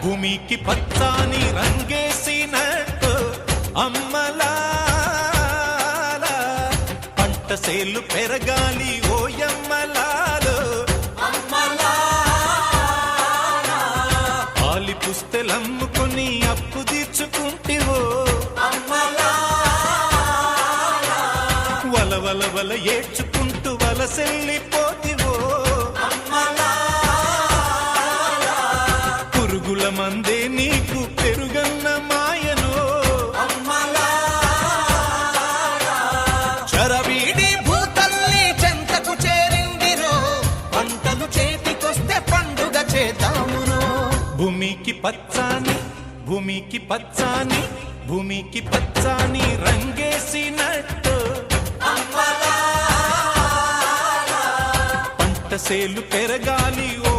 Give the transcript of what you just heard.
భూమికి పచ్చాని రంగేసినట్టు అమ్మలాల పంట సేలు పెరగాలి ఓయమ్మలాలు ఆలి పుస్తెలమ్ముకొని అప్పు తీర్చుకుంటివో వల వల వల ఏడ్చుకుంటూ వలసెళ్ళిపోతివో పురుగుల మందే నీకు పెరుగన్న మాయను చరవీడి భూతల్లి చెంతకు చేరిందిరో పంటలు చేతికొస్తే పండుగ చేద్దామును భూమికి పచ్చాని భూమికి పచ్చాని భూమికి పచ్చాని రంగేసినట్టు పంట సేలు పెరగాలి ఓ